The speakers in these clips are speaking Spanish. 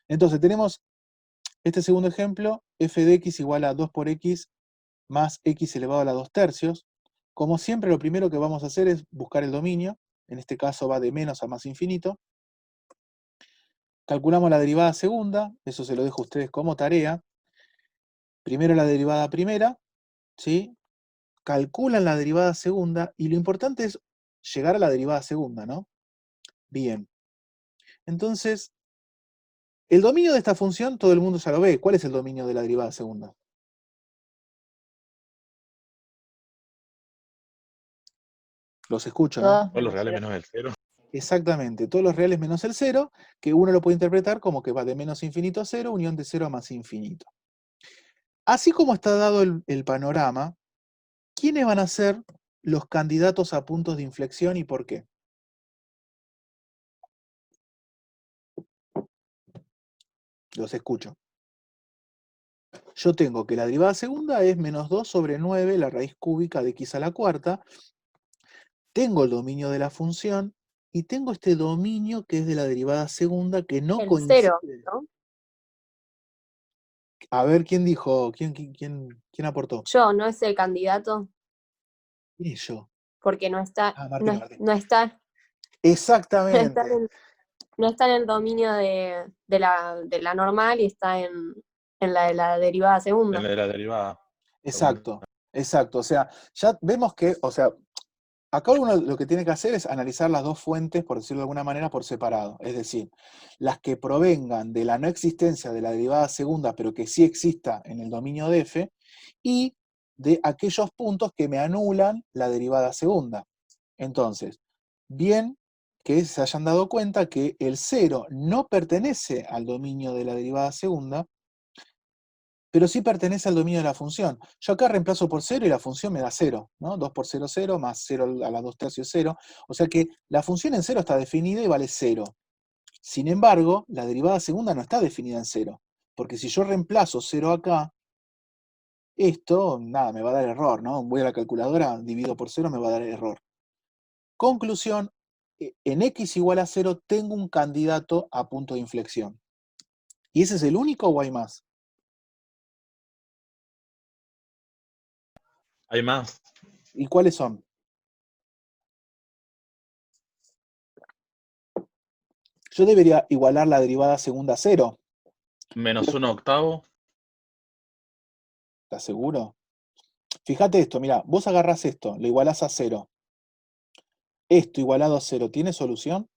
Entonces tenemos este segundo ejemplo, f de x igual a 2 por x más x elevado a la 2 tercios. Como siempre, lo primero que vamos a hacer es buscar el dominio. En este caso va de menos a más infinito. Calculamos la derivada segunda, eso se lo dejo a ustedes como tarea. Primero la derivada primera, ¿sí? Calculan la derivada segunda, y lo importante es llegar a la derivada segunda, ¿no? Bien. Entonces, el dominio de esta función todo el mundo ya lo ve. ¿Cuál es el dominio de la derivada segunda? Los escucho, ¿no? Todos O los menos reales cero. menos el cero. Exactamente, todos los reales menos el cero, que uno lo puede interpretar como que va de menos infinito a cero, unión de cero a más infinito. Así como está dado el panorama, ¿quiénes van a ser los candidatos a puntos de inflexión y por qué? Los escucho. Yo tengo que la derivada segunda es menos 2 sobre 9, la raíz cúbica de x a la cuarta. Tengo el dominio de la función y tengo este dominio que es de la derivada segunda que no El cero, coincide. ¿no? A ver, ¿quién dijo? ¿Quién aportó? Yo, ¿no es el candidato? ¿Quién es yo? Porque no está, Ah, no, Martina Martín. no está, no está Exactamente. no está en el dominio de la normal y está en la de la derivada En segunda. la de la derivada segunda. Exacto, exacto. O sea, ya vemos que, o sea, acá uno lo que tiene que hacer es analizar las dos fuentes, por decirlo de alguna manera, por separado. Es decir, las que provengan de la no existencia de la derivada segunda, pero que sí exista en el dominio de f, y de aquellos puntos que me anulan la derivada segunda. Entonces, bien que se hayan dado cuenta que el cero no pertenece al dominio de la derivada segunda, pero sí pertenece al dominio de la función. Yo acá reemplazo por 0 y la función me da 0, ¿no? 2 por 0, 0, más 0 a la 2 tercios, 0. O sea que la función en 0 está definida y vale 0. Sin embargo, la derivada segunda no está definida en 0, porque si yo reemplazo 0 acá, esto, nada, me va a dar error, ¿no? Voy a la calculadora, divido por 0, me va a dar error. Conclusión, en x igual a 0 tengo un candidato a punto de inflexión. ¿Y ese es el único o hay más? Hay más. ¿Y cuáles son? Yo debería igualar la derivada segunda a 0. Menos 1/8. ¿Estás seguro? Fíjate esto, mira, vos agarrás esto, lo igualás a 0. Esto igualado a 0, ¿tiene solución?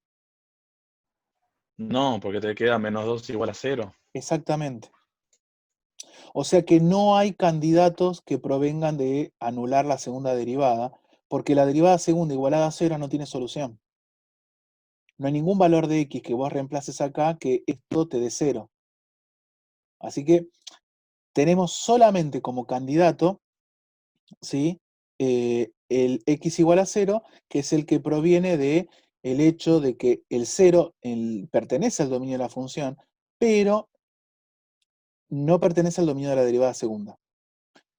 No, porque te queda menos 2 igual a 0. Exactamente. O sea que no hay candidatos que provengan de anular la segunda derivada, porque la derivada segunda igualada a 0 no tiene solución. No hay ningún valor de x que vos reemplaces acá que esto te dé 0. Así que tenemos solamente como candidato, ¿sí? El x igual a 0, que es el que proviene de el hecho de que el 0 pertenece al dominio de la función, pero no pertenece al dominio de la derivada segunda.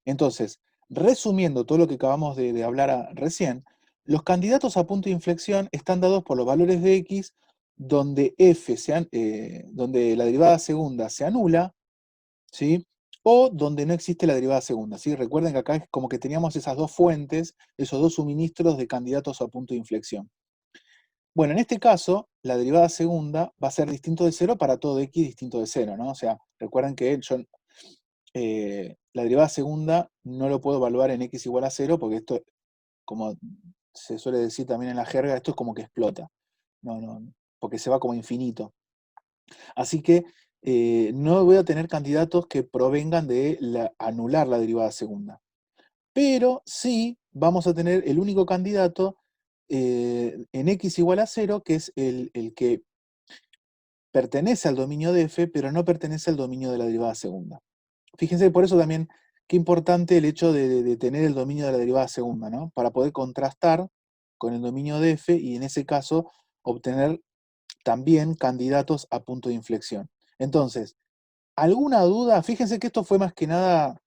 Entonces, resumiendo todo lo que acabamos de hablar recién, los candidatos a punto de inflexión están dados por los valores de x donde donde la derivada segunda se anula, ¿sí? O donde no existe la derivada segunda, ¿sí? Recuerden que acá es como que teníamos esas dos fuentes, esos dos suministros de candidatos a punto de inflexión. Bueno, en este caso, la derivada segunda va a ser distinto de 0 para todo x distinto de 0, ¿no? O sea, recuerden que la derivada segunda no lo puedo evaluar en x igual a 0 porque esto, como se suele decir también en la jerga, esto es como que explota, no, porque se va como infinito. Así que no voy a tener candidatos que provengan de anular la derivada segunda. Pero sí vamos a tener el único candidato en x igual a 0, que es el que pertenece al dominio de f, pero no pertenece al dominio de la derivada segunda. Fíjense, por eso también, qué importante el hecho de tener el dominio de la derivada segunda, ¿no? Para poder contrastar con el dominio de f y en ese caso obtener también candidatos a punto de inflexión. Entonces, ¿alguna duda? Fíjense que esto fue más que nada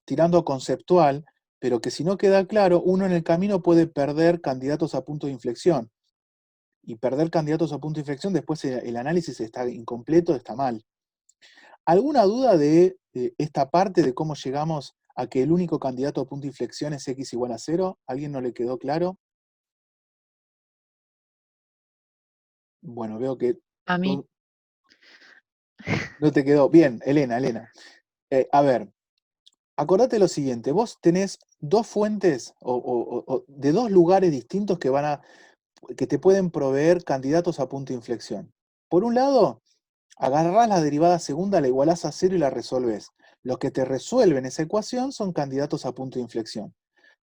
tirando a conceptual, pero que si no queda claro, uno en el camino puede perder candidatos a punto de inflexión. Y perder candidatos a punto de inflexión, después el análisis está incompleto, está mal. ¿Alguna duda de esta parte de cómo llegamos a que el único candidato a punto de inflexión es x igual a 0? ¿Alguien no le quedó claro? Bueno, veo que A mí, no te quedó. Bien, Elena. A ver, acordate lo siguiente, vos tenés dos fuentes o de dos lugares distintos que te pueden proveer candidatos a punto de inflexión. Por un lado, agarrás la derivada segunda, la igualás a 0 y la resolvés. Los que te resuelven esa ecuación son candidatos a punto de inflexión.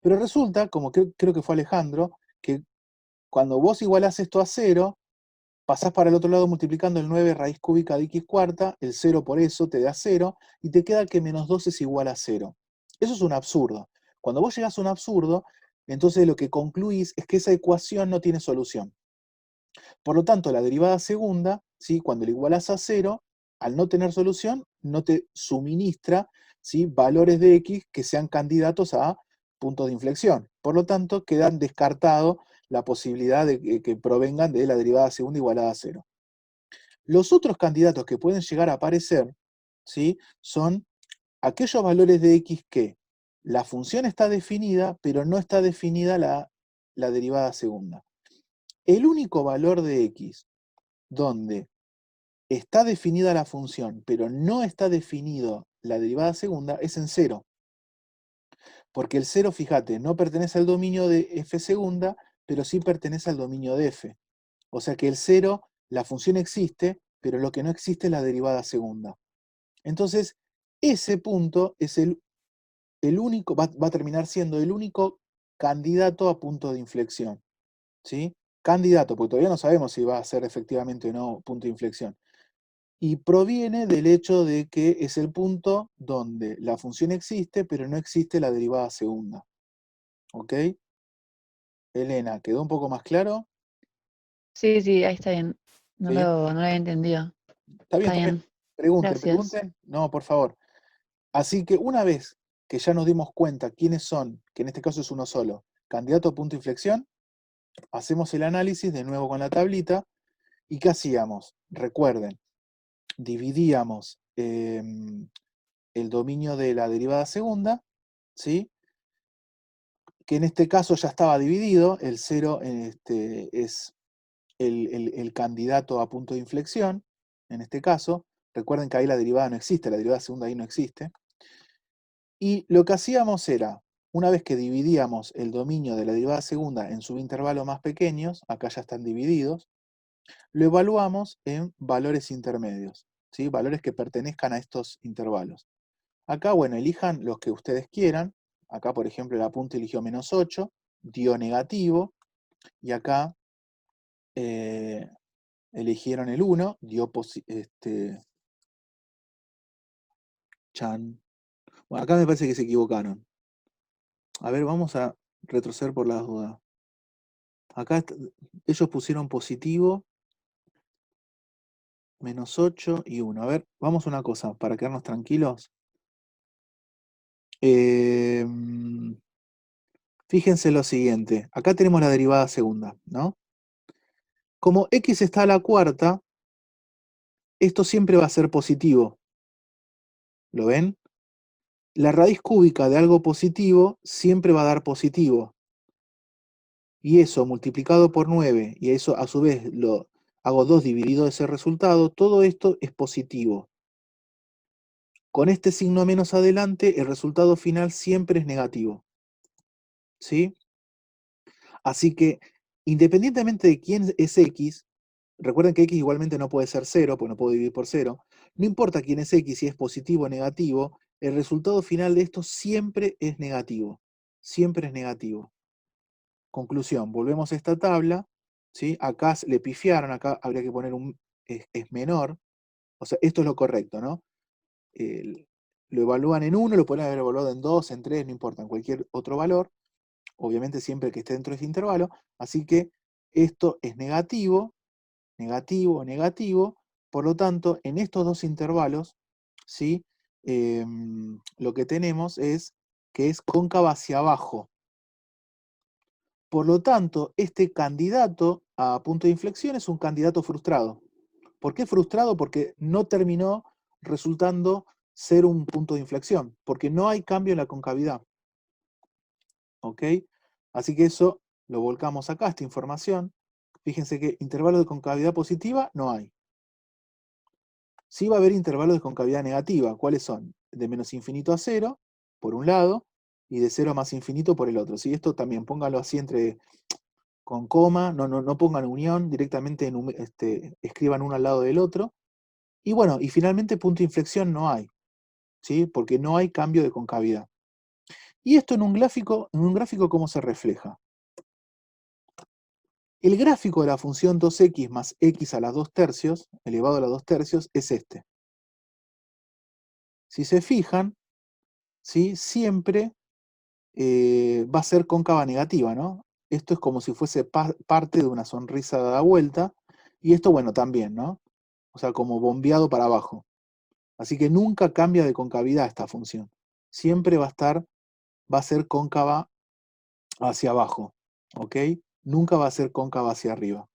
Pero resulta, como creo que fue Alejandro, que cuando vos igualás esto a 0, pasás para el otro lado multiplicando el 9 raíz cúbica de x cuarta, el 0 por eso te da 0, y te queda que menos 2 es igual a 0. Eso es un absurdo. Cuando vos llegás a un absurdo, entonces lo que concluís es que esa ecuación no tiene solución. Por lo tanto, la derivada segunda, ¿sí? Cuando la igualas a 0, al no tener solución, no te suministra, ¿sí? Valores de x que sean candidatos a puntos de inflexión. Por lo tanto, quedan descartados la posibilidad de que provengan de la derivada segunda igualada a 0. Los otros candidatos que pueden llegar a aparecer, ¿sí? Son aquellos valores de x que la función está definida, pero no está definida la derivada segunda. El único valor de x donde está definida la función, pero no está definido la derivada segunda, es en 0. Porque el 0, fíjate, no pertenece al dominio de f segunda, pero sí pertenece al dominio de f. O sea que el 0, la función existe, pero lo que no existe es la derivada segunda. Entonces, ese punto es el único, va a terminar siendo el único candidato a punto de inflexión. ¿Sí? Candidato, porque todavía no sabemos si va a ser efectivamente o no punto de inflexión. Y proviene del hecho de que es el punto donde la función existe, pero no existe la derivada segunda. ¿Ok? Elena, ¿quedó un poco más claro? sí, ahí está bien. No ¿Sí? lo había entendido. Está bien, Está está bien. bien, gracias. Pregunten. No, por favor. Así que una vez que ya nos dimos cuenta quiénes son, que en este caso es uno solo, candidato a punto de inflexión, hacemos el análisis de nuevo con la tablita. ¿Y qué hacíamos? Recuerden, dividíamos el dominio de la derivada segunda, ¿sí? Que en este caso ya estaba dividido, el 0 es el candidato a punto de inflexión, en este caso. Recuerden que ahí la derivada no existe, la derivada segunda ahí no existe. Y lo que hacíamos era, una vez que dividíamos el dominio de la derivada segunda en subintervalos más pequeños, acá ya están divididos, lo evaluamos en valores intermedios, ¿sí? Valores que pertenezcan a estos intervalos. Acá, bueno, elijan los que ustedes quieran. Acá, por ejemplo, la punta eligió menos 8, dio negativo, y acá eligieron el 1, dio chan. Bueno, acá me parece que se equivocaron. A ver, vamos a retroceder por las dudas. Acá ellos pusieron positivo, menos 8 y 1. A ver, vamos a una cosa, para quedarnos tranquilos. Fíjense lo siguiente. Acá tenemos la derivada segunda, ¿no? Como x está a la cuarta, esto siempre va a ser positivo. ¿Lo ven? La raíz cúbica de algo positivo siempre va a dar positivo. Y eso multiplicado por 9, y eso a su vez lo hago 2 dividido ese resultado, todo esto es positivo. Con este signo menos adelante, el resultado final siempre es negativo. ¿Sí? Así que, independientemente de quién es x, recuerden que x igualmente no puede ser 0, pues no puedo dividir por 0. No importa quién es x, si es positivo o negativo, el resultado final de esto siempre es negativo. Siempre es negativo. Conclusión, volvemos a esta tabla, ¿sí? Acá le pifiaron, acá habría que poner es menor. O sea, esto es lo correcto, ¿no? Lo evalúan en 1, lo pueden haber evaluado en 2, en 3, no importa, en cualquier otro valor. Obviamente siempre que esté dentro de ese intervalo. Así que esto es negativo, negativo, negativo. Por lo tanto, en estos dos intervalos, ¿sí? Lo que tenemos es que es cóncava hacia abajo. Por lo tanto, este candidato a punto de inflexión es un candidato frustrado. ¿Por qué frustrado? Porque no terminó resultando ser un punto de inflexión, porque no hay cambio en la concavidad. ¿Ok? Así que eso lo volcamos acá, esta información. Fíjense que intervalos de concavidad positiva no hay. Sí va a haber intervalos de concavidad negativa. ¿Cuáles son? De menos infinito a 0, por un lado, y de 0 a más infinito por el otro. ¿Sí? Esto también póngalo así con coma, no pongan unión, directamente escriban uno al lado del otro. Y bueno, y finalmente punto de inflexión no hay, ¿sí? Porque no hay cambio de concavidad. ¿Y esto en un gráfico cómo se refleja? El gráfico de la función 2x más x a la 2 tercios, elevado a la 2 tercios, es este. Si se fijan, ¿sí? Siempre va a ser cóncava negativa, ¿no? Esto es como si fuese parte de una sonrisa dada vuelta, y esto, bueno, también, ¿no? O sea, como bombeado para abajo. Así que nunca cambia de concavidad esta función. Siempre va a ser cóncava hacia abajo, ¿ok? Nunca va a ser cóncava hacia arriba.